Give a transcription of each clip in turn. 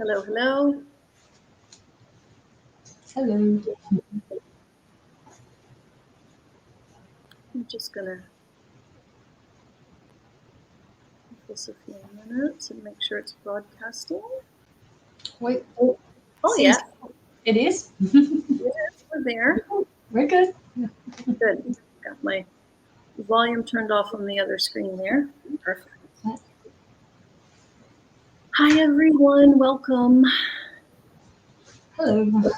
Hello, hello. Hello. I'm just gonna give this a few minutes and make sure it's broadcasting. Wait. Oh yeah, It is? yes, we're there. We're good. Good. Got my volume turned off on the other screen there. Perfect. Hi everyone, welcome. Hello.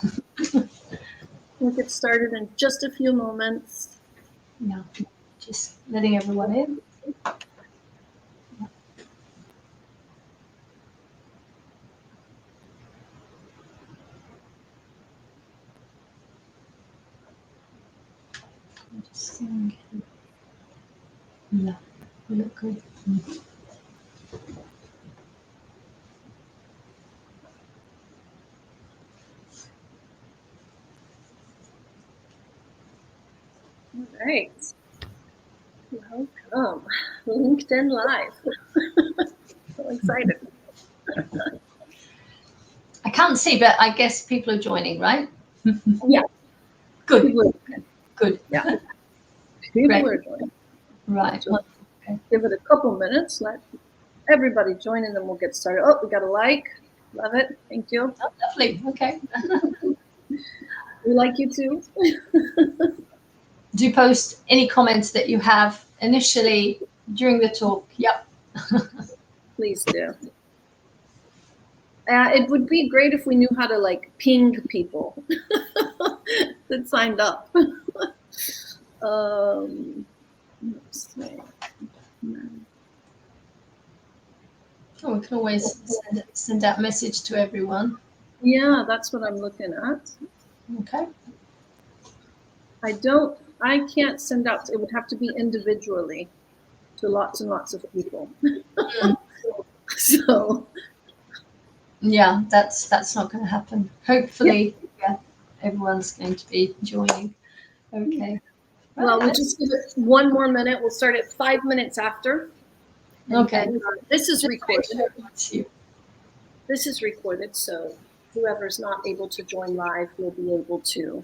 We'll get started in just a few moments. Yeah, just letting everyone in. I'm just seeing. Yeah, we look good. All right. Welcome. LinkedIn Live. So excited. I can't see, but I guess people are joining, right? Yeah. Good. People Good. Yeah. People Great. are joining. Right. So give it a couple minutes. Let everybody join and then we'll get started. Oh, we got a like. Love it. Thank you. Oh, lovely. Okay. We like you too. Do post any comments that you have initially during the talk. Yep. Please do. It would be great if we knew how to like ping people that signed up. Let's see. Oh, we can always send out a message to everyone. Yeah, that's what I'm looking at. Okay. I can't send out, it would have to be individually to lots and lots of people. So yeah, that's not going to happen. Hopefully, yeah, everyone's going to be joining. Okay. Well, we'll just give it one more minute. We'll start at 5 minutes after. Okay. Then, this is recorded. You. This is recorded, so whoever's not able to join live will be able to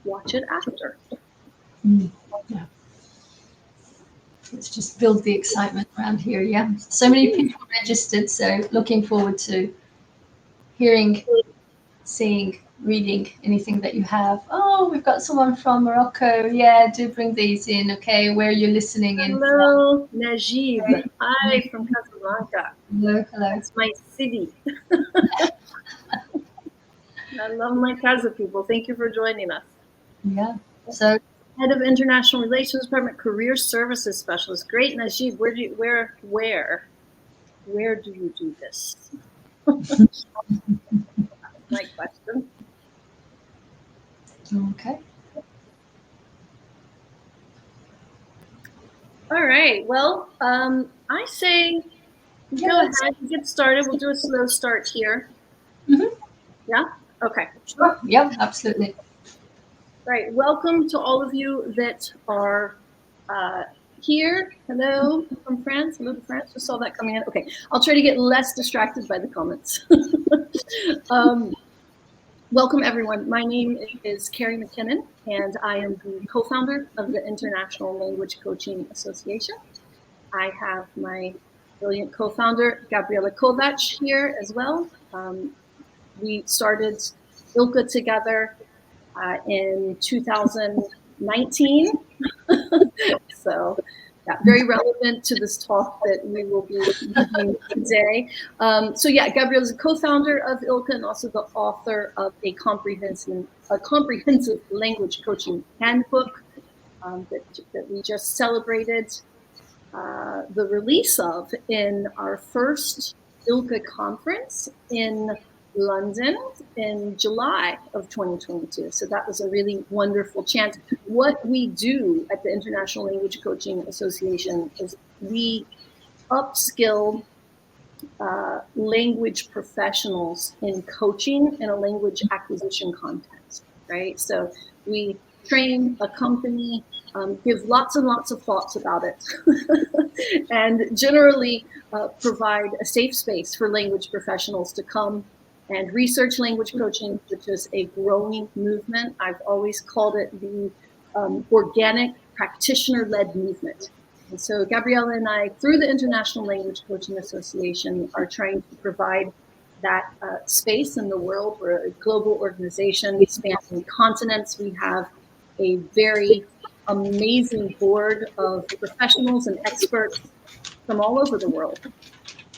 watch it after. Yeah. Let's just build the excitement around here. Yeah. So many people registered, so looking forward to hearing, seeing, reading anything that you have. Oh, we've got someone from Morocco. Yeah, do bring these in. Okay, where you're listening in from. Hello, Najib. Hi, from Casablanca. Hello. That's my city. I love my Casa people. Thank you for joining us. Yeah. So Head of International Relations Department, Career Services Specialist. Great, Najib. Where do you do this? My question. okay. All right. Well, I say go ahead and get started. We'll do a slow start here. Mm-hmm. Yeah? Okay. Sure. Yep, absolutely. Right. Welcome to all of you that are here. Hello from France. Hello to France. Just saw that coming in. Okay. I'll try to get less distracted by the comments. Welcome, everyone. My name is Carrie McKinnon, and I am the co-founder of the International Language Coaching Association. I have my brilliant co-founder, Gabriela Kovac, here as well. We started ILCA together in 2019. So yeah, very relevant to this talk that we will be using today. So yeah, Gabriela is a co-founder of ILCA and also the author of a comprehensive language coaching handbook that we just celebrated the release of in our first ILCA conference in London in July of 2022. So that was a really wonderful chance. What we do at the International Language Coaching Association is we upskill language professionals in coaching in a language acquisition context, right? So we train, accompany, give lots and lots of thoughts about it, and generally provide a safe space for language professionals to come and research language coaching, which is a growing movement. I've always called it the organic practitioner-led movement. And so Gabriella and I, through the International Language Coaching Association, are trying to provide that space in the world. We're a global organization spanning continents. We have a very amazing board of professionals and experts from all over the world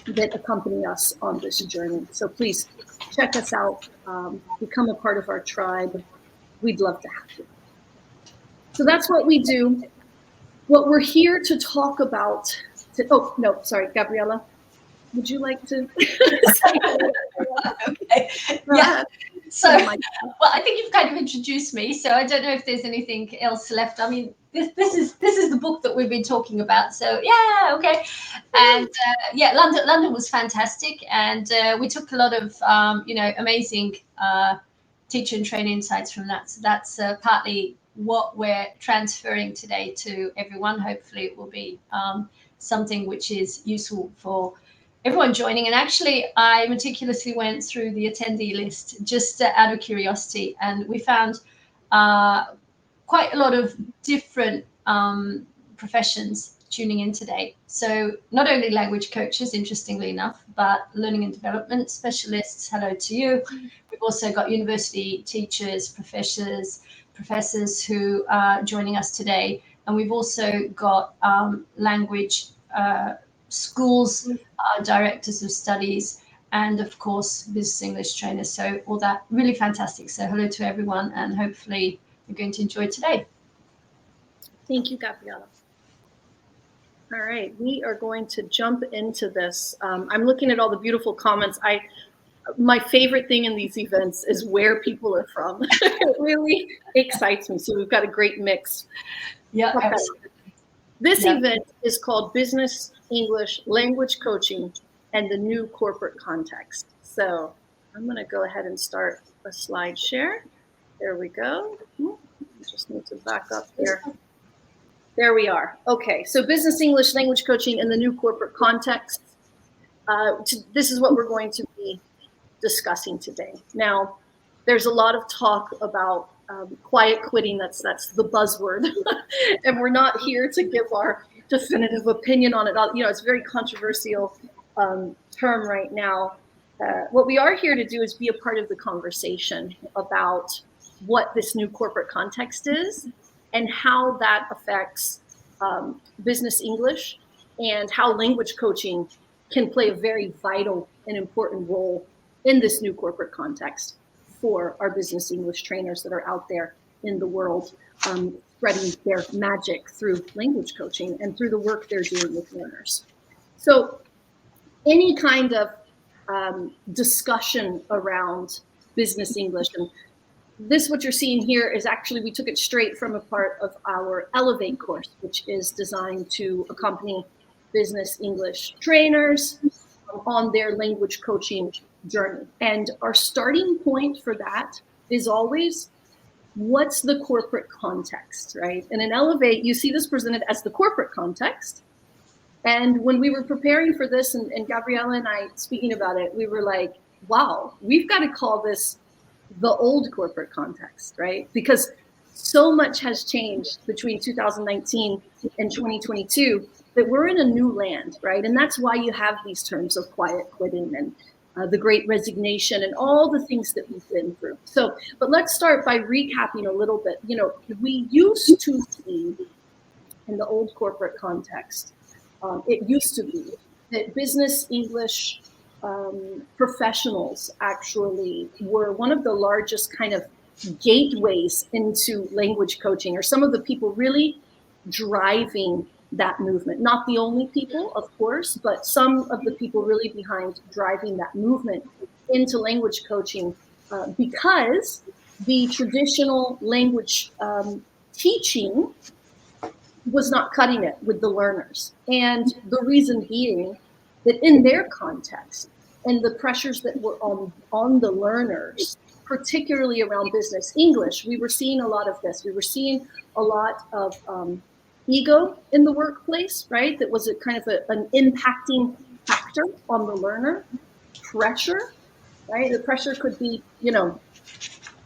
that accompany us on this journey. So please check us out, become a part of our tribe. We'd love to have you. So that's what we do. What we're here to talk about. Oh, no, sorry, Gabriella. Would you like to say Okay. Yeah. So, well, I think you've kind of introduced me, so I don't know if there's anything else left. I mean, this is the book that we've been talking about. So yeah, okay. And yeah, London was fantastic, and we took a lot of amazing teacher and trainer insights from that. So that's partly what we're transferring today to everyone. Hopefully, it will be something which is useful for everyone joining. And actually, I meticulously went through the attendee list just out of curiosity, and we found quite a lot of different professions tuning in today. So not only language coaches, interestingly enough, but learning and development specialists. Hello to you. We've also got university teachers, professors who are joining us today. And we've also got language schools, directors of studies, and of course business English trainers. So all that really fantastic. So hello to everyone, and hopefully you're going to enjoy today. Thank you, Gabriella. All right, we are going to jump into this. I'm looking at all the beautiful comments. My favorite thing in these events is where people are from. It really excites me. So we've got a great mix. Yeah. Okay. This event is called Business English Language Coaching and the New Corporate Context. So I'm going to go ahead and start a slide share. There we go. I just need to back up here. There we are. Okay, so Business English Language Coaching and the New Corporate Context. This is what we're going to be discussing today. Now, there's a lot of talk about quiet quitting. That's the buzzword, and we're not here to give our definitive opinion on it. You know, it's a very controversial term right now. What we are here to do is be a part of the conversation about what this new corporate context is and how that affects business English, and how language coaching can play a very vital and important role in this new corporate context for our business English trainers that are out there in the world, spreading their magic through language coaching and through the work they're doing with learners. So any kind of discussion around business English, and this, what you're seeing here, is actually, we took it straight from a part of our Elevate course, which is designed to accompany business English trainers on their language coaching journey. And our starting point for that is always, what's the corporate context, right? And in Elevate, you see this presented as the corporate context. And when we were preparing for this, and Gabriella and I speaking about it, we were like, wow, we've got to call this the old corporate context, right? Because so much has changed between 2019 and 2022 that we're in a new land, right? And that's why you have these terms of quiet quitting and the Great Resignation and all the things that we've been through. So, but let's start by recapping a little bit. You know, we used to see in the old corporate context, it used to be that business English professionals actually were one of the largest kind of gateways into language coaching, or some of the people really driving that movement. Not the only people, of course, but some of the people really behind driving that movement into language coaching, because the traditional language teaching was not cutting it with the learners. And the reason being that in their context and the pressures that were on the learners, particularly around business English, we were seeing a lot of this. We were seeing a lot of ego in the workplace, right? That was a kind of an impacting factor on the learner. Pressure, right? The pressure could be,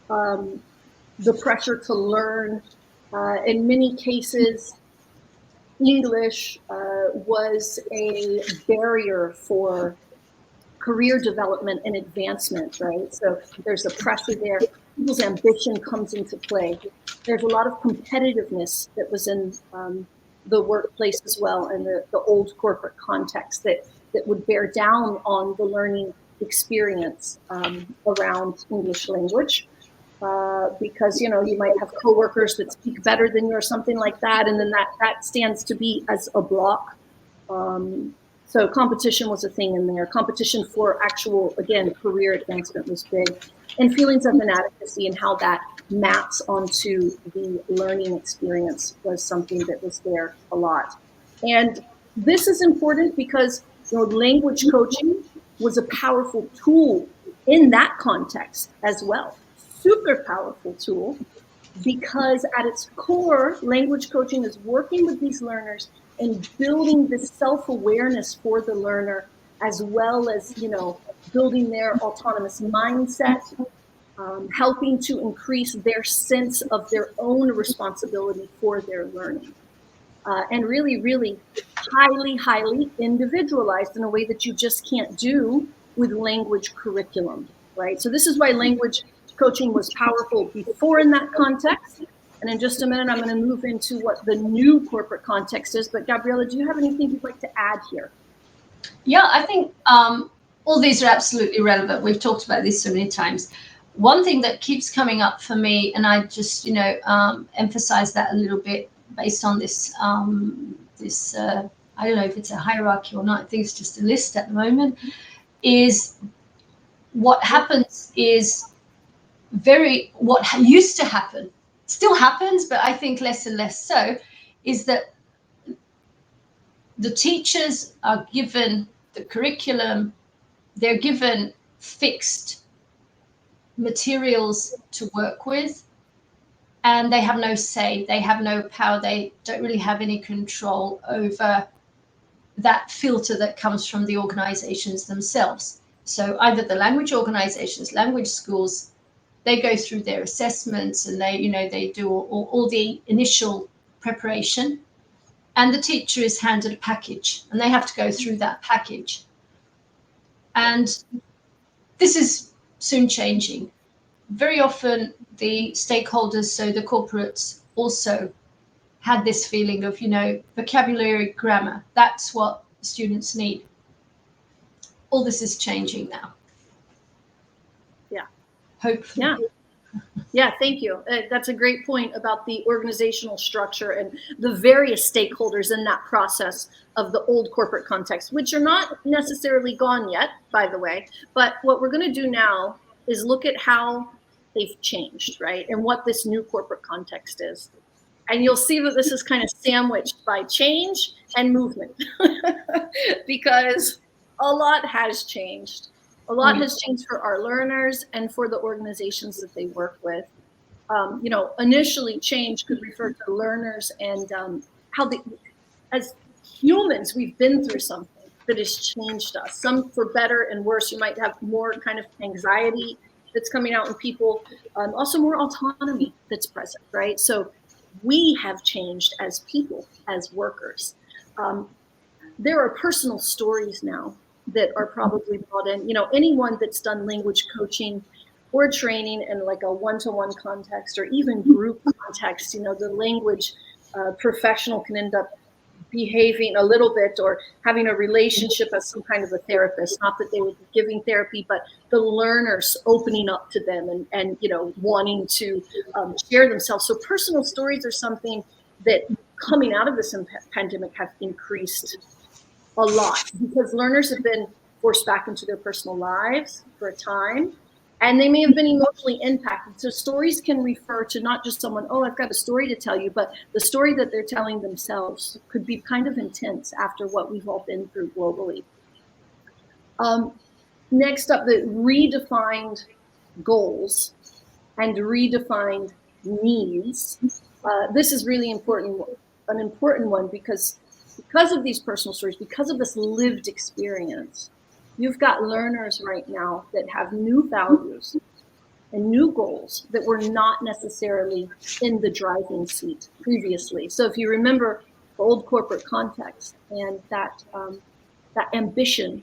the pressure to learn. In many cases, English was a barrier for career development and advancement, right? So there's a pressure there. People's ambition comes into play. There's a lot of competitiveness that was in the workplace as well, and the old corporate context that would bear down on the learning experience around English language. Because you might have coworkers that speak better than you or something like that, and then that stands to be as a block. So competition was a thing in there. Competition for actual, again, career advancement was big, and feelings of inadequacy and how that maps onto the learning experience was something that was there a lot. And this is important because language coaching was a powerful tool in that context as well. Super powerful tool, because at its core, language coaching is working with these learners and building this self-awareness for the learner, as well as building their autonomous mindset, helping to increase their sense of their own responsibility for their learning, and really, really highly individualized in a way that you just can't do with language curriculum, right? So this is why language coaching was powerful before in that context. And in just a minute, I'm going to move into what the new corporate context is. But Gabriela, do you have anything you'd like to add here? Yeah, I think all these are absolutely relevant. We've talked about this so many times. One thing that keeps coming up for me, and I just, emphasize that a little bit based on this, I don't know if it's a hierarchy or not, I think it's just a list at the moment, is what happens is what used to happen, still happens, but I think less and less so, is that the teachers are given the curriculum, they're given fixed materials to work with, and they have no say, they have no power, they don't really have any control over that filter that comes from the organizations themselves. So either the language organizations, language schools, they go through their assessments and they do all the initial preparation, and the teacher is handed a package and they have to go through that package. And this is soon changing. Very often the stakeholders, so the corporates, also had this feeling of, vocabulary, grammar, that's what students need. All this is changing now. Yeah. Hopefully. Yeah, thank you. That's a great point about the organizational structure and the various stakeholders in that process of the old corporate context, which are not necessarily gone yet, by the way. But what we're going to do now is look at how they've changed, right? And what this new corporate context is. And you'll see that this is kind of sandwiched by change and movement because a lot has changed. A lot has changed for our learners and for the organizations that they work with. Initially change could refer to learners and how as humans, we've been through something that has changed us, some for better and worse. You might have more kind of anxiety that's coming out in people, also more autonomy that's present, right? So we have changed as people, as workers. There are personal stories now that are probably brought in. Anyone that's done language coaching or training in like a one-to-one context or even group context, the language professional can end up behaving a little bit or having a relationship as some kind of a therapist, not that they would be giving therapy, but the learners opening up to them and wanting to share themselves. So personal stories are something that coming out of this pandemic have increased a lot because learners have been forced back into their personal lives for a time, and they may have been emotionally impacted. So stories can refer to not just someone, oh, I've got a story to tell you, but the story that they're telling themselves could be kind of intense after what we've all been through globally. Next up, the redefined goals and redefined needs. This is really important, an important one, because of these personal stories, because of this lived experience, you've got learners right now that have new values and new goals that were not necessarily in the driving seat previously. So if you remember the old corporate context and that ambition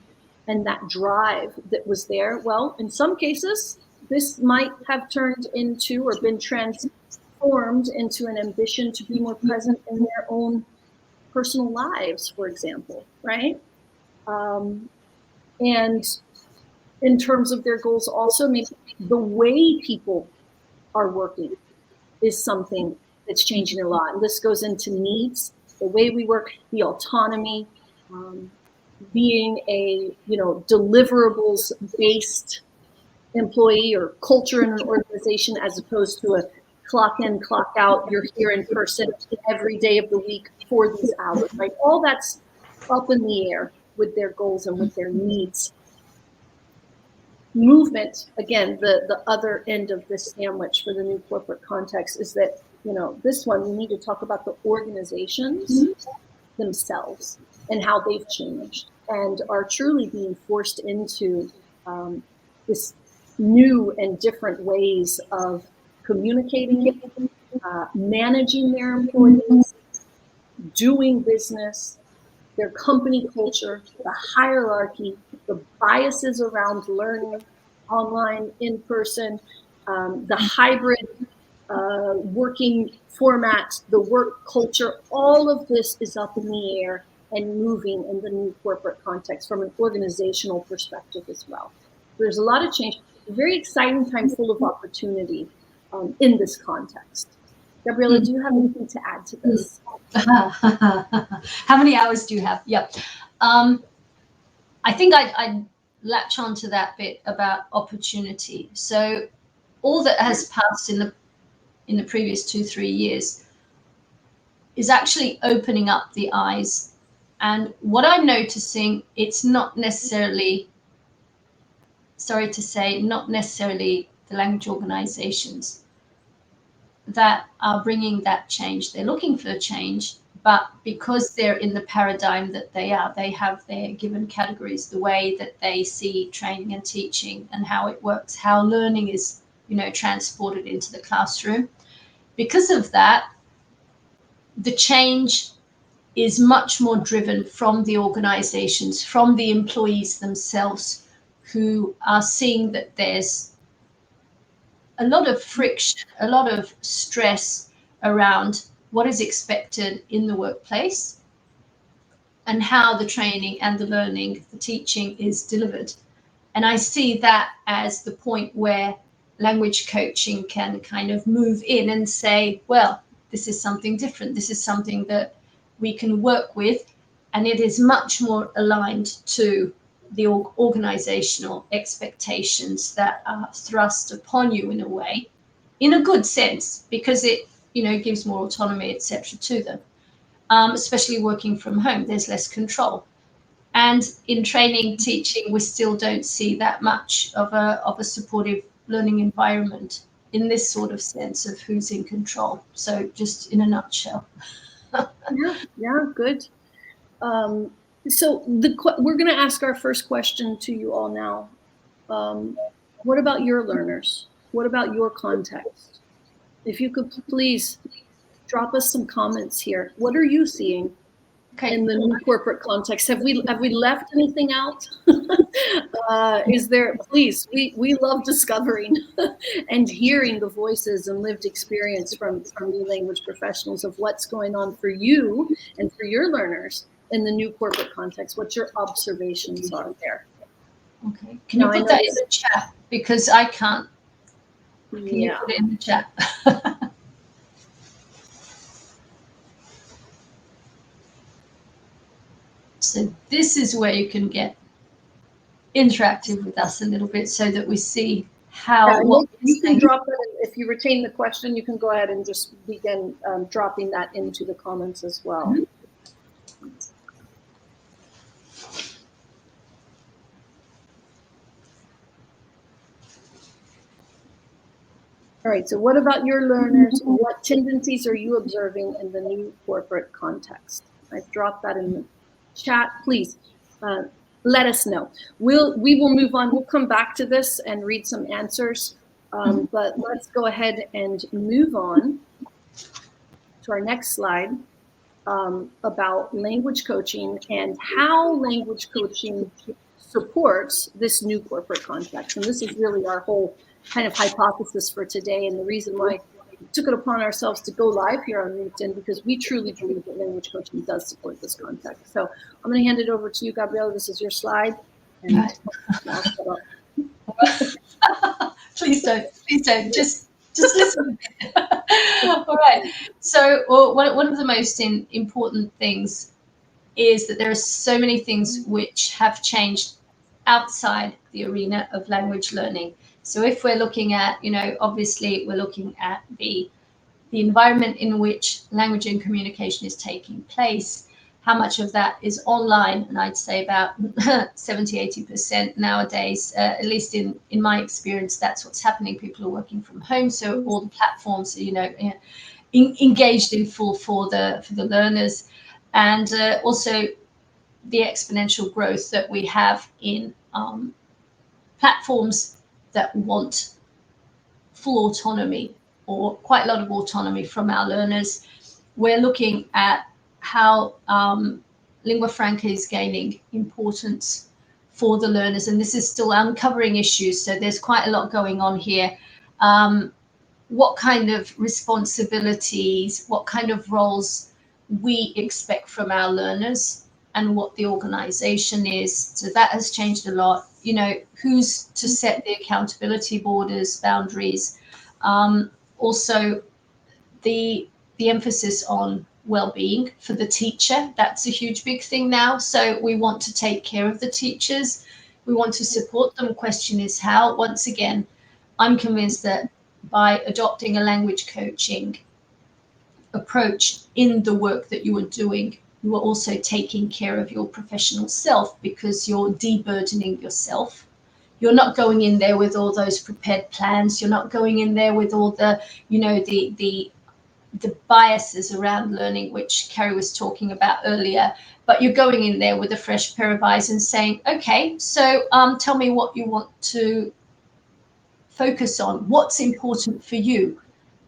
and that drive that was there, well, in some cases, this might have turned into or been transformed into an ambition to be more present in their own personal lives, for example, right? And in terms of their goals, also, maybe the way people are working is something that's changing a lot. And this goes into needs, the way we work, the autonomy, being a deliverables based employee or culture in an organization, as opposed to a clock in, clock out, you're here in person every day of the week for these hours, right? All that's up in the air with their goals and with their needs. Movement, again, the other end of this sandwich for the new corporate context is that, this one, we need to talk about the organizations themselves and how they've changed and are truly being forced into this new and different ways of communicating, managing their employees, doing business, their company culture, the hierarchy, the biases around learning online, in person, the hybrid working format, the work culture, all of this is up in the air and moving in the new corporate context from an organizational perspective as well. There's a lot of change, a very exciting time full of opportunity in this context. Gabriela, do you have anything to add to this? How many hours do you have? Yep. I think I'd latch on to that bit about opportunity. So all that has passed in the previous 2-3 years is actually opening up the eyes. And what I'm noticing, it's not necessarily, sorry to say, not necessarily the language organizations that are bringing that change. They're looking for change, but because they're in the paradigm that they are, they have their given categories, the way that they see training and teaching and how it works, how learning is, transported into the classroom. Because of that, the change is much more driven from the organizations, from the employees themselves, who are seeing that there's a lot of friction, a lot of stress around what is expected in the workplace and how the training and the learning, the teaching is delivered. And I see that as the point where language coaching can kind of move in and say, well, this is something different. This is something that we can work with, and it is much more aligned to the organizational expectations that are thrust upon you in a way, in a good sense, because it, gives more autonomy, etc., to them. Especially working from home, there's less control. And in training, teaching, we still don't see that much of a supportive learning environment in this sort of sense of who's in control. So just in a nutshell. Yeah, good. So we're going to ask our first question to you all now. What about your learners? What about your context? If you could please drop us some comments here. What are you seeing in the new corporate context? Have we left anything out? Is there, please, we love discovering and hearing the voices and lived experience from new language professionals of what's going on for you and for your learners in the new corporate context, what your observations are there. Okay. Can you put that in the chat? Because I can't. Can you put it in the chat? So this is where you can get interactive with us a little bit so that we see how. You can drop that in. If you retain the question, you can go ahead and just begin dropping that into the comments as well. Mm-hmm. All right, so what about your learners? What tendencies are you observing in the new corporate context? I've dropped that in the chat. Please let us know. We will move on. We'll come back to this and read some answers, but let's go ahead and move on to our next slide about language coaching and how language coaching supports this new corporate context. And this is really our whole kind of hypothesis for today, and the reason why we took it upon ourselves to go live here on LinkedIn, because we truly believe that language coaching does support this context. So I'm going to hand it over to you, Gabriela. This is your slide. And Right. Please don't. Just listen. All right. So one of the most important things is that there are so many things which have changed outside the arena of language learning. So if we're looking at, obviously we're looking at the environment in which language and communication is taking place, how much of that is online, and I'd say about 70-80% nowadays, at least in my experience, that's what's happening. People are working from home, so all the platforms are, engaged in full for the learners, and also the exponential growth that we have in platforms that want full autonomy or quite a lot of autonomy from our learners. We're looking at how lingua franca is gaining importance for the learners, and this is still uncovering issues, so there's quite a lot going on here. What kind of responsibilities, what kind of roles we expect from our learners, and what the organization is. So that has changed a lot. Who's to set the accountability borders, boundaries. Also, the emphasis on well-being for the teacher. That's a huge, big thing now. So we want to take care of the teachers. We want to support them. Question is how. Once again, I'm convinced that by adopting a language coaching approach in the work that you are doing, you are also taking care of your professional self, because you're deburdening yourself. You're not going in there with all those prepared plans. You're not going in there with all the, the biases around learning, which Carrie was talking about earlier. But you're going in there with a fresh pair of eyes and saying, okay, so tell me what you want to focus on. What's important for you?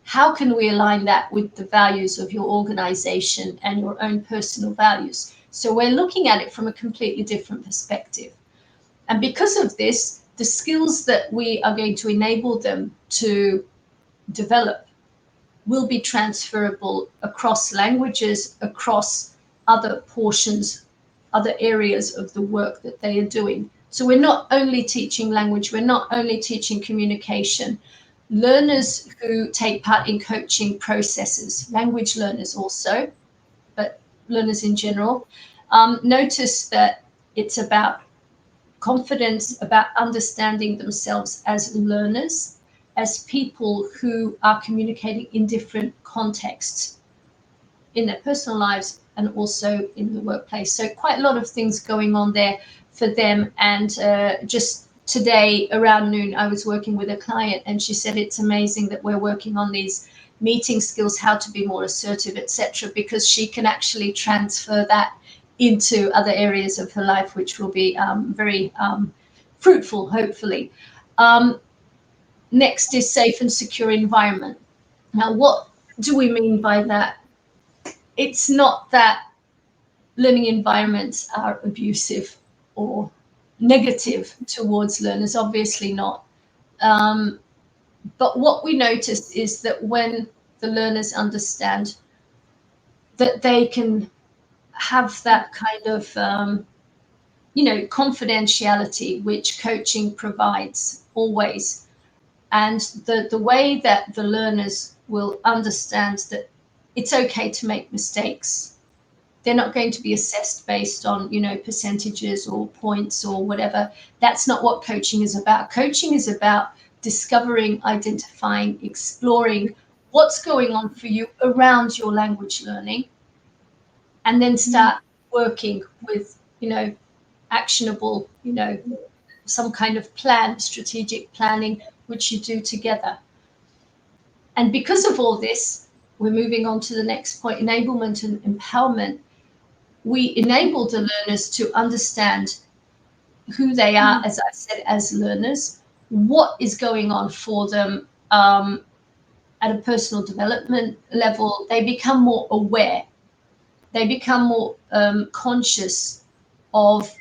How can we align that with the values of your organization and your own personal values? So we're looking at it from a completely different perspective. And because of this, the skills that we are going to enable them to develop will be transferable across languages, across other portions, other areas of the work that they are doing. So we're not only teaching language, we're not only teaching communication. Learners who take part in coaching processes, language learners also, but learners in general, notice that it's about confidence, about understanding themselves as learners, as people who are communicating in different contexts in their personal lives and also in the workplace. So quite a lot of things going on there for them. And just today around noon, I was working with a client, and she said it's amazing that we're working on these meeting skills, how to be more assertive, etc., because she can actually transfer that into other areas of her life, which will be very fruitful, hopefully. Next is safe and secure environment. Now, what do we mean by that? It's not that learning environments are abusive or negative towards learners, obviously not. But what we notice is that when the learners understand that they can have that kind of, confidentiality, which coaching provides always, and the way that the learners will understand that it's okay to make mistakes. They're not going to be assessed based on, percentages or points or whatever. That's not what coaching is about. Coaching is about discovering, identifying, exploring what's going on for you around your language learning, and then start working with, actionable, some kind of plan, strategic planning, which you do together. And because of all this, we're moving on to the next point, enablement and empowerment. We enable the learners to understand who they are, as I said, as learners, what is going on for them at a personal development level. They become more aware. They become more conscious of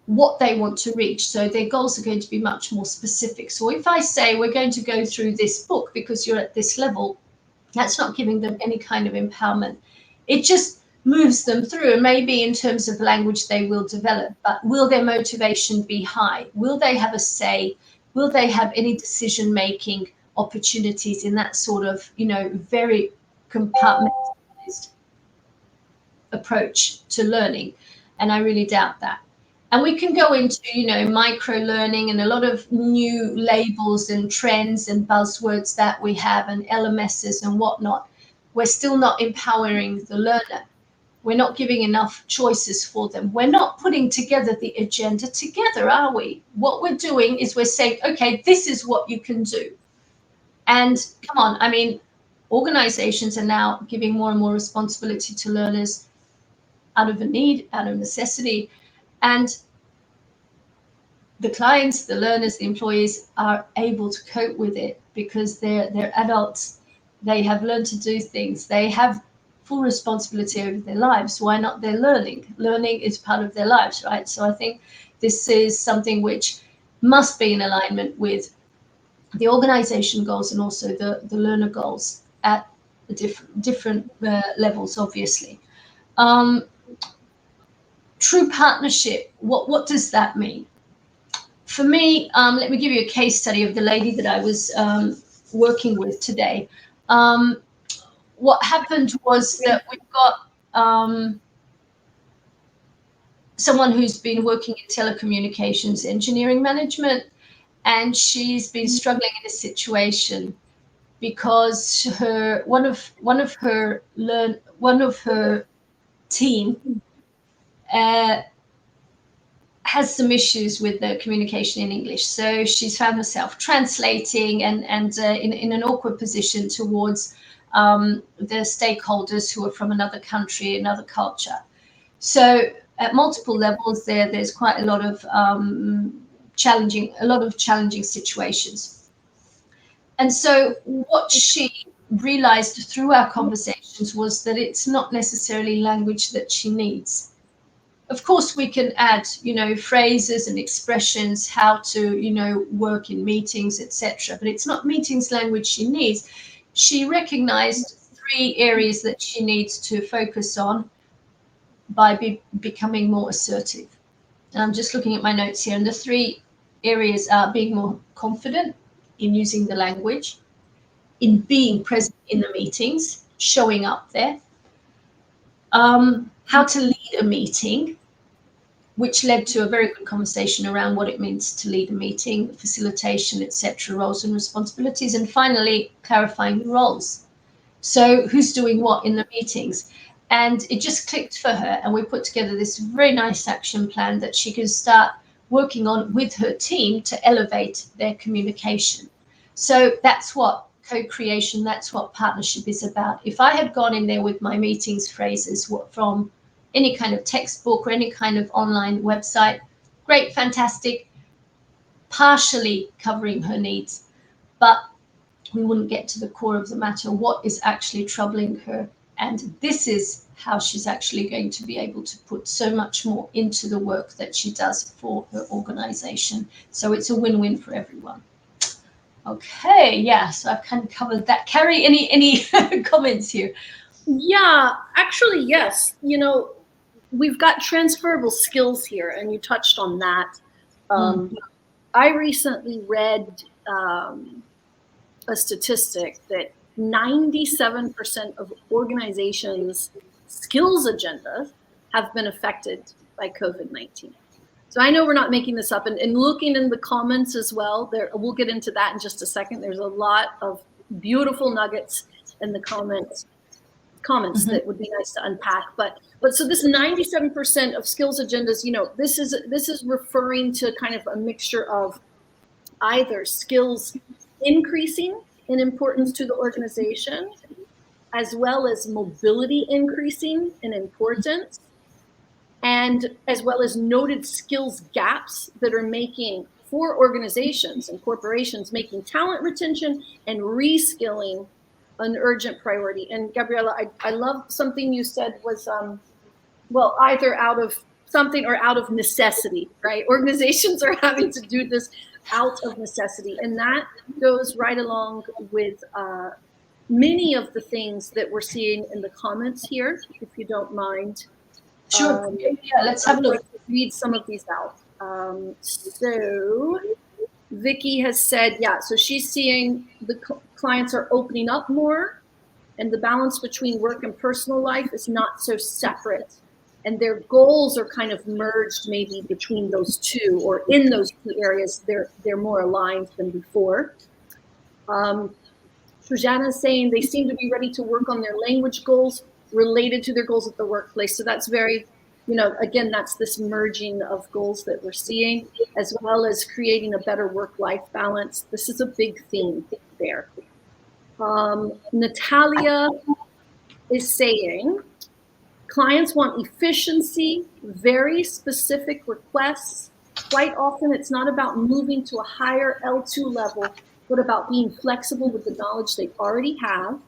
what they want to reach. So their goals are going to be much more specific. So if I say we're going to go through this book because you're at this level, that's not giving them any kind of empowerment. It just moves them through, and maybe in terms of language they will develop, but will their motivation be high? Will they have a say? Will they have any decision making opportunities in that sort of, very compartmentalized approach to learning? And I really doubt that. And we can go into, micro learning and a lot of new labels and trends and buzzwords that we have and LMSs and whatnot. We're still not empowering the learner. We're not giving enough choices for them. We're not putting together the agenda together, are we? What we're doing is we're saying, okay, this is what you can do. And come on, I mean, organizations are now giving more and more responsibility to learners out of a need, out of necessity. And the clients, the learners, the employees are able to cope with it because they're adults. They have learned to do things. They have full responsibility over their lives. Why not their learning? Learning is part of their lives, right? So I think this is something which must be in alignment with the organization goals and also the learner goals at the different levels, obviously. True partnership, what does that mean? For me, let me give you a case study of the lady that I was working with today. What happened was that we've got someone who's been working in telecommunications engineering management, and she's been struggling in a situation because one of her team has some issues with the communication in English. So she's found herself translating and in an awkward position towards the stakeholders who are from another country, another culture. So at multiple levels there's quite a lot of challenging situations. And so what she realized through our conversations was that it's not necessarily language that she needs. Of course, we can add, phrases and expressions, how to, work in meetings, etc. But it's not meetings language she needs. She recognized 3 areas that she needs to focus on by becoming more assertive. And I'm just looking at my notes here. And the 3 areas are being more confident in using the language, in being present in the meetings, showing up there, how to lead a meeting, which led to a very good conversation around what it means to lead a meeting, facilitation, etc., roles and responsibilities, and finally clarifying the roles. So who's doing what in the meetings? And it just clicked for her, and we put together this very nice action plan that she could start working on with her team to elevate their communication. So that's what co-creation, that's what partnership is about. If I had gone in there with my meetings phrases from any kind of textbook or any kind of online website, great, fantastic, partially covering her needs, but we wouldn't get to the core of the matter, what is actually troubling her. And this is how she's actually going to be able to put so much more into the work that she does for her organization. So it's a win-win for everyone. Okay, yeah, so I've kind of covered that. Carrie, any comments here? Yeah, actually, yes. We've got transferable skills here, and you touched on that. I recently read a statistic that 97% of organizations' skills agendas have been affected by COVID-19. So I know we're not making this up, and looking in the comments as well, we'll get into that in just a second. There's a lot of beautiful nuggets in the comments that would be nice to unpack. But so this 97% of skills agendas, this is referring to kind of a mixture of either skills increasing in importance to the organization, as well as mobility increasing in importance, and as well as noted skills gaps that are making, for organizations and corporations, making talent retention and reskilling an urgent priority. And Gabriela, I love something you said was, well, either out of something or out of necessity, right? Organizations are having to do this out of necessity. And that goes right along with many of the things that we're seeing in the comments here, if you don't mind. Sure. Yeah, let's have a look. Read some of these out. So Vicky has said, yeah, so she's seeing the clients are opening up more, and the balance between work and personal life is not so separate. And their goals are kind of merged maybe between those two, or in those two areas, they're more aligned than before. Trujana is saying they seem to be ready to work on their language goals related to their goals at the workplace. So that's very, again, that's this merging of goals that we're seeing, as well as creating a better work-life balance. This is a big theme there. Natalia is saying clients want efficiency, very specific requests. Quite often it's not about moving to a higher L2 level, but about being flexible with the knowledge they already have,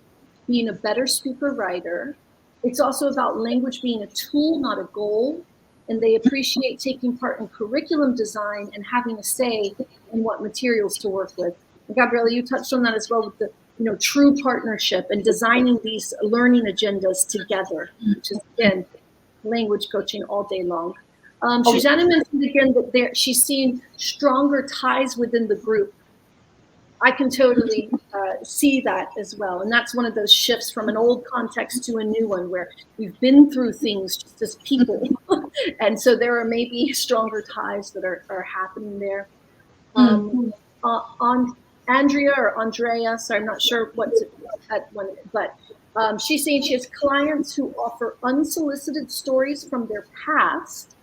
being a better speaker writer. It's also about language being a tool, not a goal. And they appreciate taking part in curriculum design and having a say in what materials to work with. And Gabriela, you touched on that as well with the true partnership and designing these learning agendas together, which is, again, language coaching all day long. Shoshana mentioned again that she's seeing stronger ties within the group. I can totally see that as well. And that's one of those shifts from an old context to a new one where we've been through things just as people. And so there are maybe stronger ties that are happening there. On Andrea or Andrea, so I'm not sure what's that one, but she's saying she has clients who offer unsolicited stories from their past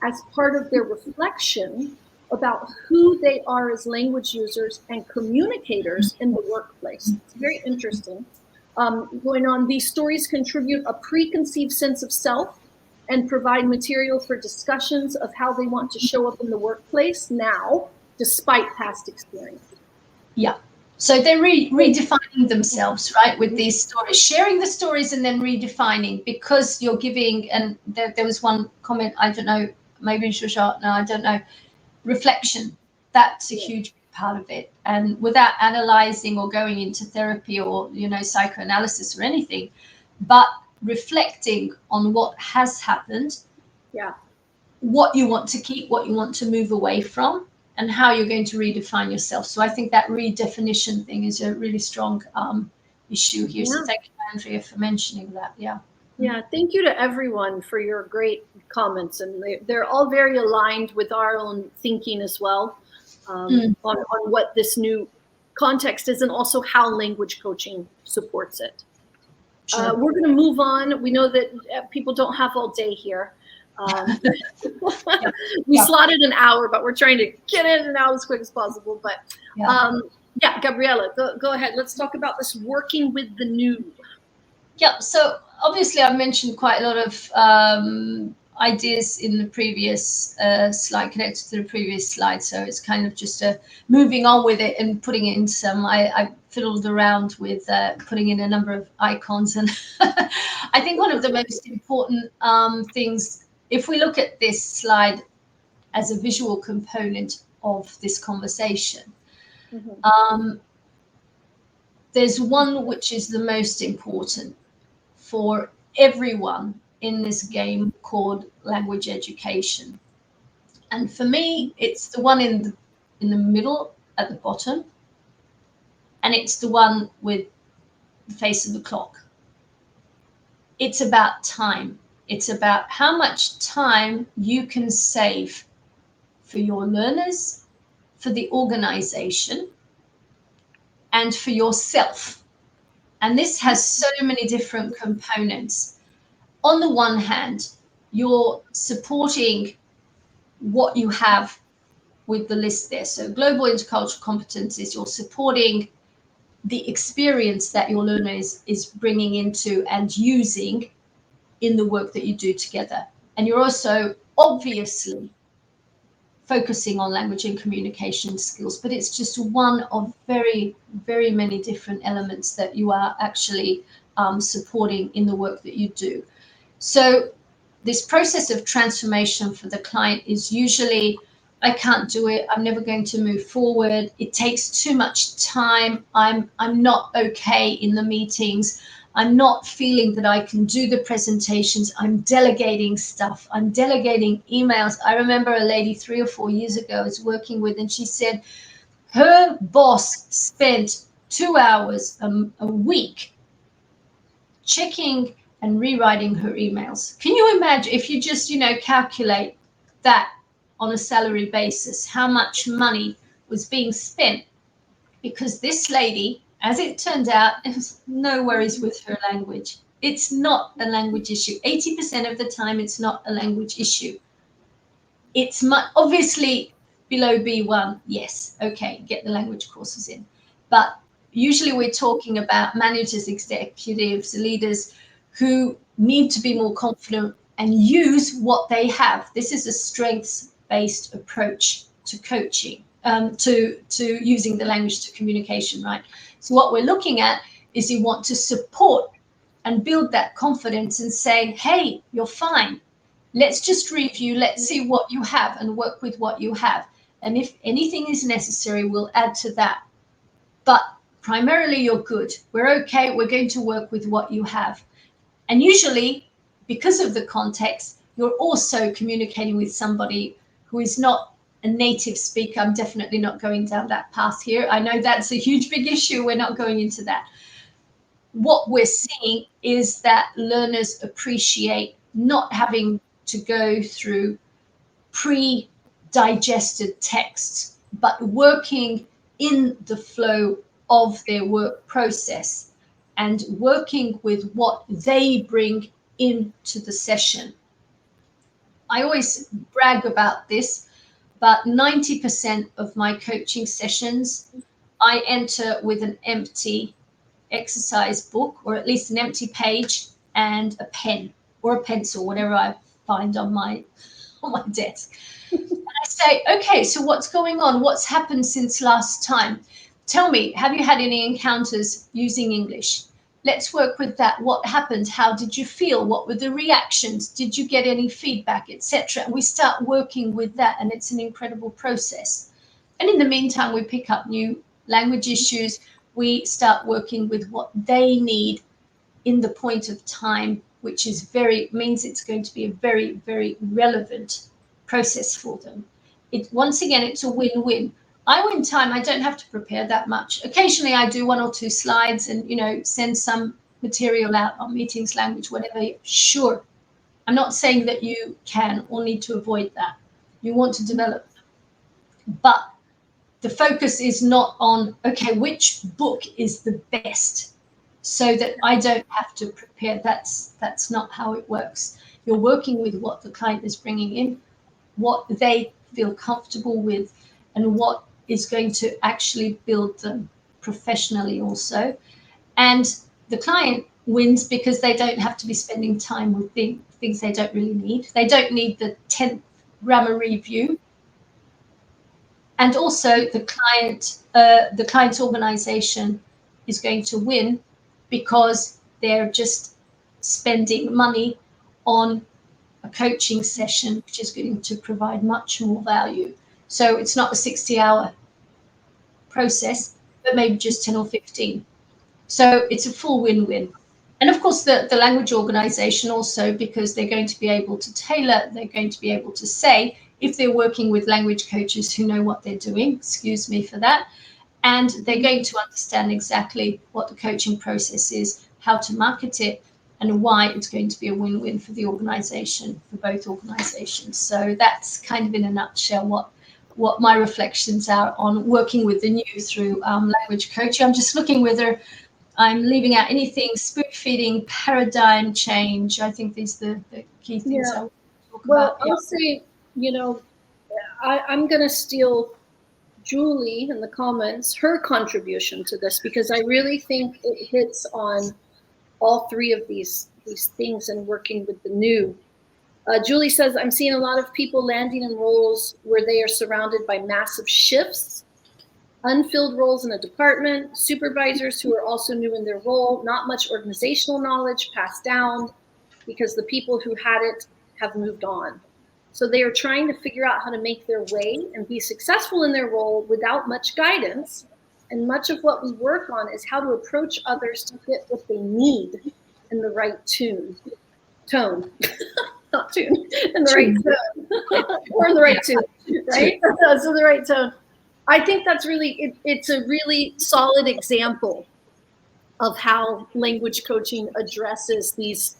as part of their reflection about who they are as language users and communicators in the workplace. It's very interesting. Going on, these stories contribute a preconceived sense of self and provide material for discussions of how they want to show up in the workplace now, despite past experience. Yeah. So they're redefining themselves, right, with these stories, sharing the stories and then redefining, because you're giving, and there was one comment, I don't know, maybe Shoshana, I don't know, reflection. That's a huge part of it. And without analyzing or going into therapy or, psychoanalysis or anything, but reflecting on what has happened, what you want to keep, what you want to move away from, and how you're going to redefine yourself. So I think that redefinition thing is a really strong issue here. So thank you, Andrea, for mentioning that. Yeah, thank you to everyone for your great comments. And they're all very aligned with our own thinking as well, on what this new context is and also how language coaching supports it. Sure. We're going to move on. We know that people don't have all day here. We slotted an hour, but we're trying to get in and out as quick as possible. But Gabriela, go ahead. Let's talk about this working with the new. Yeah, so obviously I've mentioned quite a lot of ideas in the previous slide, connected to the previous slide. So it's kind of just moving on with it and putting it in some, I fiddled around with putting in a number of icons. And I think one of the most important things, if we look at this slide as a visual component of this conversation, there's one which is the most important for everyone in this game called language education. And for me, it's the one in the middle at the bottom, and it's the one with the face of the clock. It's about time. It's about how much time you can save for your learners, for the organization, and for yourself. And this has so many different components. On the one hand, you're supporting what you have with the list there. So global intercultural competencies, you're supporting the experience that your learner is bringing into and using in the work that you do together. And you're also obviously focusing on language and communication skills, but it's just one of very, very many different elements that you are actually supporting in the work that you do. So this process of transformation for the client is usually, I can't do it, I'm never going to move forward, it takes too much time, I'm not okay in the meetings, I'm not feeling that I can do the presentations, I'm delegating stuff, I'm delegating emails. I remember a lady 3 or 4 years ago I was working with, and she said her boss spent 2 hours a week checking and rewriting her emails. Can you imagine if you just, calculate that on a salary basis, how much money was being spent? Because this lady, as it turned out, it was no worries with her language. It's not a language issue. 80% of the time, it's not a language issue. It's obviously below B1. Yes, okay, get the language courses in. But usually we're talking about managers, executives, leaders who need to be more confident and use what they have. This is a strengths-based approach to coaching, to using the language to communication, right? So what we're looking at is you want to support and build that confidence and say, hey, you're fine. Let's just review, let's see what you have and work with what you have. And if anything is necessary, we'll add to that. But primarily you're good. We're okay. We're going to work with what you have. And usually, because of the context, you're also communicating with somebody who is not a native speaker. I'm definitely not going down that path here. I know that's a huge, big issue. We're not going into that. What we're seeing is that learners appreciate not having to go through pre-digested texts, but working in the flow of their work process and working with what they bring into the session. I always brag about this, but 90% of my coaching sessions, I enter with an empty exercise book, or at least an empty page, and a pen or a pencil, whatever I find on my desk. And I say, okay, so what's going on? What's happened since last time? Tell me, have you had any encounters using English? Let's work with that. What happened? How did you feel? What were the reactions? Did you get any feedback, etc.? We start working with that, and it's an incredible process. And in the meantime, we pick up new language issues. We start working with what they need in the point of time, which is means it's going to be a very, very relevant process for them. Once again, it's a win-win. I win time. I don't have to prepare that much. Occasionally, I do 1 or 2 slides and send some material out on meetings, language, whatever. Sure, I'm not saying that you can or need to avoid that. You want to develop, but the focus is not on, okay, which book is the best, so that I don't have to prepare. That's not how it works. You're working with what the client is bringing in, what they feel comfortable with, and what is going to actually build them professionally also. And the client wins because they don't have to be spending time with things they don't really need. They don't need the 10th grammar review. And also the client's organization is going to win because they're just spending money on a coaching session, which is going to provide much more value. So it's not a 60-hour process, but maybe just 10 or 15. So it's a full win-win. And of course, the language organization also, because they're going to be able to tailor, they're going to be able to say, if they're working with language coaches who know what they're doing, excuse me for that, and they're going to understand exactly what the coaching process is, how to market it, and why it's going to be a win-win for the organization, for both organizations. So that's kind of in a nutshell what my reflections are on working with the new through language coaching. I'm just looking whether I'm leaving out anything. Spoon feeding, paradigm change. I think these are the key things I want to talk about. I'll say, I'm going to steal Julie in the comments her contribution to this, because I really think it hits on all three of these things and working with the new. Julie says, I'm seeing a lot of people landing in roles where they are surrounded by massive shifts, unfilled roles in a department, supervisors who are also new in their role, not much organizational knowledge passed down because the people who had it have moved on. So they are trying to figure out how to make their way and be successful in their role without much guidance. And much of what we work on is how to approach others to fit what they need in the right tone. Not tune, in the right tone. Or in the right tune, right? So the right tone. I think that's really, it's a really solid example of how language coaching addresses these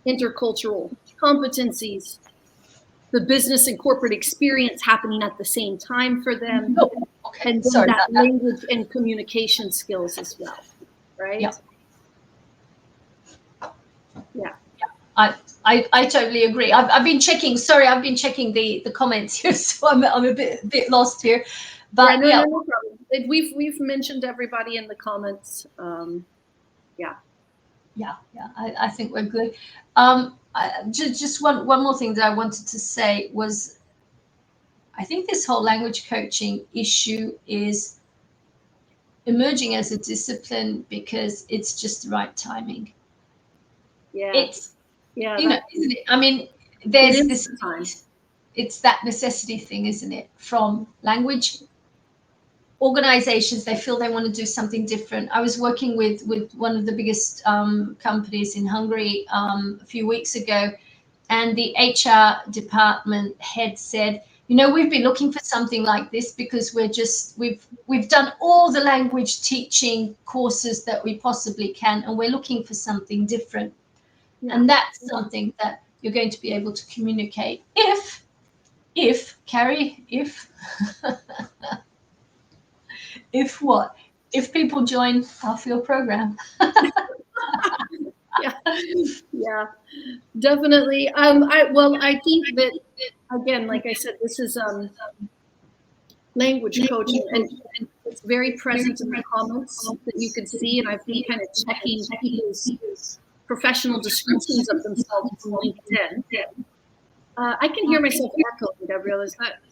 intercultural competencies, the business and corporate experience happening at the same time for them, and then that language and communication skills as well, right? Yeah. I totally agree. I've been checking. Sorry, I've been checking the comments here, so I'm a bit lost here. But no problem. We've mentioned everybody in the comments. I think we're good. Just one more thing that I wanted to say was, I think this whole language coaching issue is emerging as a discipline because it's just the right timing. Yeah. Isn't it? I mean, there's this time. It's that necessity thing, isn't it? From language organizations, they feel they want to do something different. I was working with one of the biggest companies in Hungary a few weeks ago, and the HR department head said, we've been looking for something like this because we've done all the language teaching courses that we possibly can, and we're looking for something different. Yeah. And that's something that you're going to be able to communicate if Carrie, if what? If people join our field program. Yeah, definitely. I think that, again, like I said, this is language coaching, and it's very present in the comments that you can see, and I've been kind of checking people's professional descriptions of themselves on LinkedIn. I can hear myself echoing, Gabrielle. Is that? I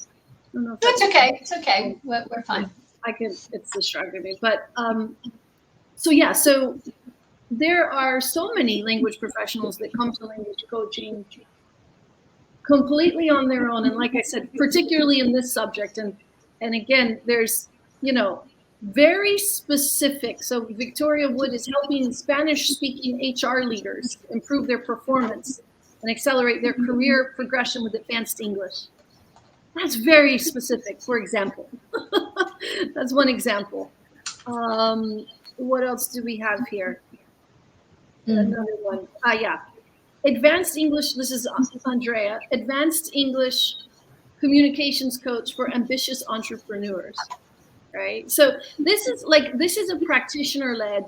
don't know if it's okay. It's okay. We're fine. It's distracting me, but so there are so many language professionals that come to language coaching completely on their own, and like I said, particularly in this subject, and again, there's very specific. So Victoria Wood is helping Spanish-speaking HR leaders improve their performance and accelerate their career progression with advanced English. That's very specific, for example. That's one example. What else do we have here? Another one. Advanced English, this is Andrea. Advanced English communications coach for ambitious entrepreneurs, right? So this is a practitioner-led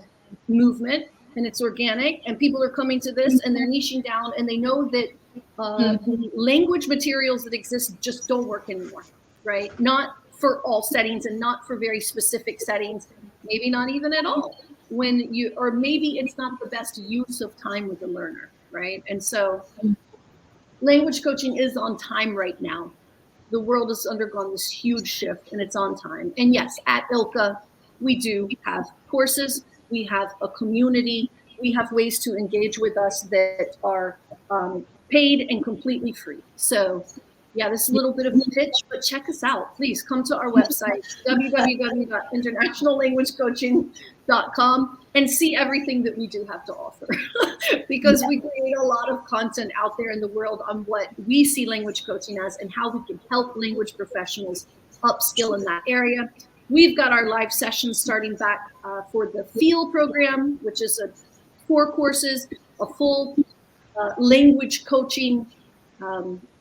movement, and it's organic, and people are coming to this, and they're niching down, and they know that the language materials that exist just don't work anymore, right? Not for all settings and not for very specific settings, maybe not even at all. Or maybe it's not the best use of time with the learner, right? And so language coaching is on time right now. The world has undergone this huge shift, and it's on time. And yes, at ILCA, we do have courses, we have a community, we have ways to engage with us that are paid and completely free. So yeah, this is a little bit of a pitch, but check us out. Please come to our website, www.internationallanguagecoaching.com, and see everything that we do have to offer. Because we create a lot of content out there in the world on what we see language coaching as and how we can help language professionals upskill in that area. We've got our live sessions starting back for the FEEL program, which is 4 courses, a full language coaching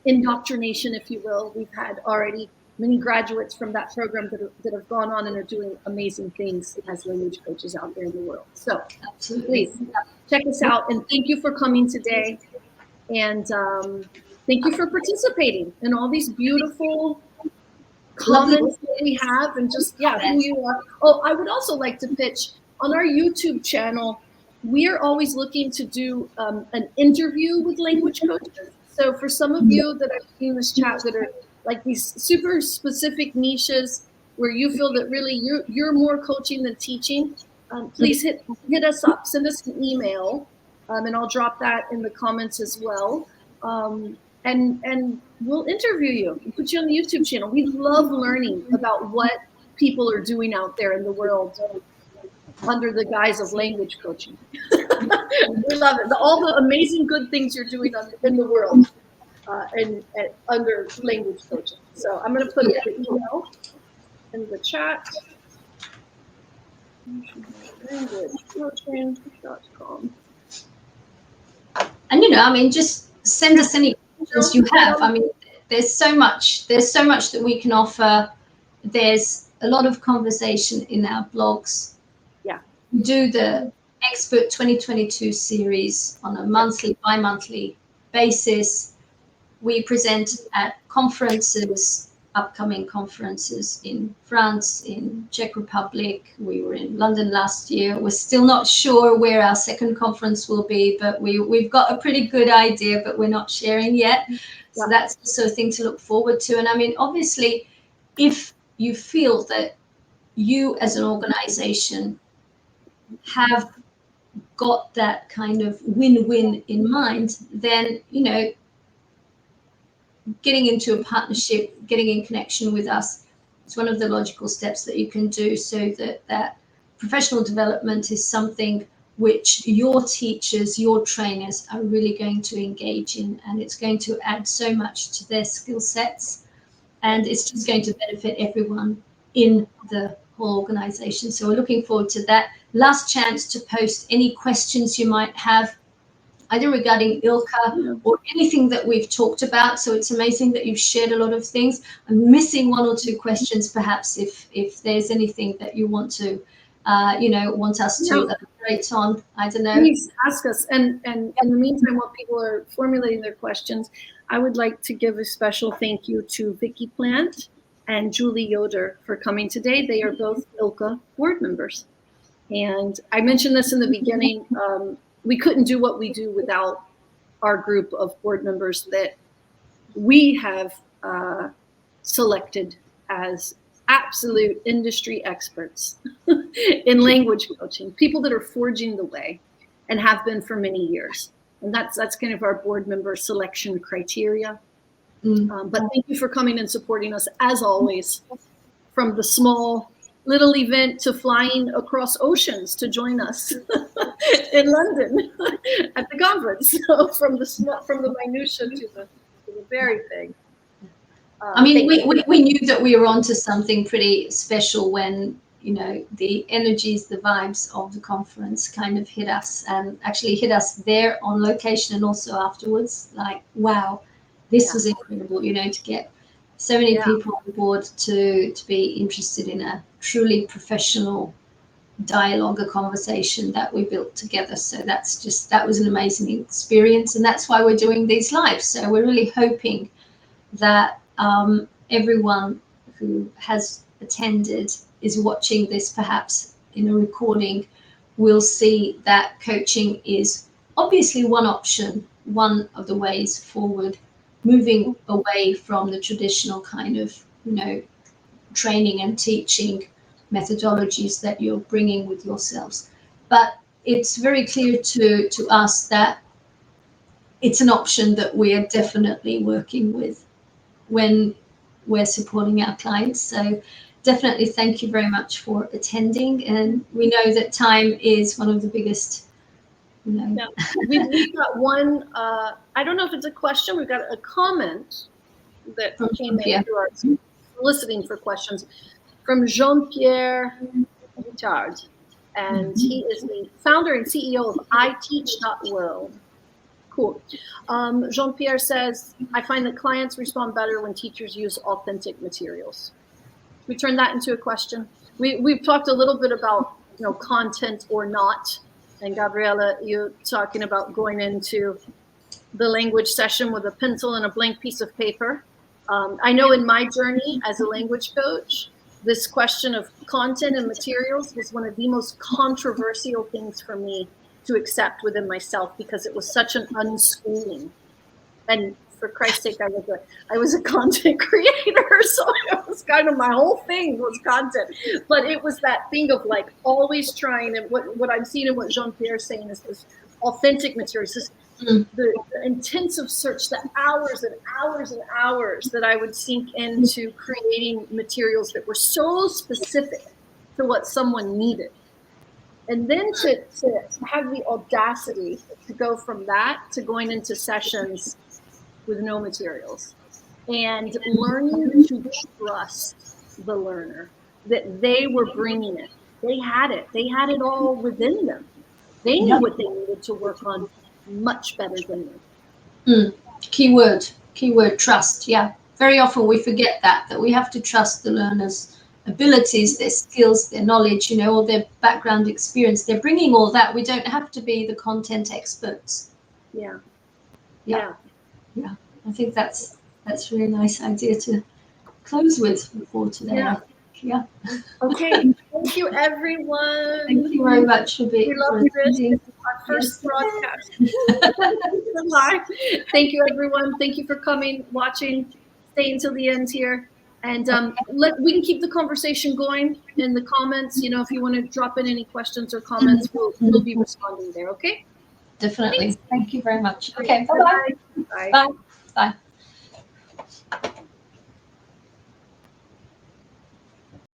indoctrination, if you will. We've had already many graduates from that program that have gone on and are doing amazing things as language coaches out there in the world. So please check us out, and thank you for coming today, and thank you for participating in all these beautiful comments that we have and just, who you are. Oh, I would also like to pitch on our YouTube channel. We're always looking to do an interview with language coaches. So for some of you that are in this chat that are like these super specific niches where you feel that really you're more coaching than teaching, please hit us up, send us an email, and I'll drop that in the comments as well. And we'll interview you and put you on the YouTube channel. We love learning about what people are doing out there in the world under the guise of language coaching. We love it. All the amazing good things you're doing in the world and under language coaching. So I'm going to put the email in the chat. languagecoaching.com. And just send us any questions you have. There's so much that we can offer. There's a lot of conversation in our blogs. Yeah. We do the Expert 2022 series on a monthly, bi-monthly basis. We present at conferences, upcoming conferences in France, in Czech Republic. We were in London last year. We're still not sure where our second conference will be, but we've got a pretty good idea, but we're not sharing yet. So that's also a thing to look forward to. And obviously, if you feel that you as an organization have got that kind of win-win in mind, then, getting into a partnership, getting in connection with us, is one of the logical steps that you can do, so that professional development is something which your teachers, your trainers are really going to engage in, and it's going to add so much to their skill sets, and it's just going to benefit everyone in the whole organization. So we're looking forward to that. Last chance to post any questions you might have, either regarding ILCA or anything that we've talked about. So it's amazing that you've shared a lot of things. I'm missing one or two questions, perhaps, if there's anything that you want to, want us to elaborate on. I don't know. Please ask us. And in the meantime, while people are formulating their questions, I would like to give a special thank you to Vicki Plant and Julie Yoder for coming today. They are both ILCA board members. And I mentioned this in the beginning. We couldn't do what we do without our group of board members that we have selected as absolute industry experts in language coaching, people that are forging the way and have been for many years. And that's kind of our board member selection criteria. But thank you for coming and supporting us, as always, from the small little event to flying across oceans to join us in London at the conference. So from the minutia to the very big. We knew that we were onto something pretty special when the energies, the vibes of the conference kind of hit us, and actually hit us there on location and also afterwards. Like, wow, this was incredible. To get so many people on board to be interested in a truly professional dialogue, a conversation that we built together. So that was an amazing experience, and that's why we're doing these lives. So we're really hoping that everyone who has attended, is watching this perhaps in a recording, will see that coaching is obviously one option, one of the ways forward, moving away from the traditional kind of training and teaching methodologies that you're bringing with yourselves. But it's very clear to us that it's an option that we are definitely working with when we're supporting our clients. So definitely thank you very much for attending. And we know that time is one of the biggest, Yeah. We've got one, I don't know if it's a question, we've got a comment that came in through our soliciting for questions from Jean-Pierre Guittard. And he is the founder and CEO of iTeach.world. Cool. Jean-Pierre says, I find that clients respond better when teachers use authentic materials. We turn that into a question. We've talked a little bit about content or not. And Gabriela, you're talking about going into the language session with a pencil and a blank piece of paper I know in my journey as a language coach, this question of content and materials was one of the most controversial things for me to accept within myself, because it was such an unschooling. And for Christ's sake, I was a content creator, so it was kind of my whole thing was content. But it was that thing of like always trying, and what I'm seeing and what Jean-Pierre is saying is this authentic materials, this, the intensive search, the hours and hours and hours that I would sink into creating materials that were so specific to what someone needed. And then to have the audacity to go from that to going into sessions with no materials and learning to trust the learner, that they were bringing it. They had it all within them. They knew what they needed to work on much better than me. Keyword trust. Yeah, very often we forget that we have to trust the learner's abilities, their skills, their knowledge, all their background experience. They're bringing all that. We don't have to be the content experts. Yeah. I think that's a really nice idea to close with for today. Yeah. Okay. Thank you, everyone. Thank you very much for being. We love you, This is our first broadcast. Live. Thank you, everyone. Thank you for coming, watching, stay until the end here. And we can keep the conversation going in the comments. If you want to drop in any questions or comments, we'll be responding there. Okay. Definitely. Thanks. Thank you very much. Okay. Bye-bye. Bye. Bye. Bye.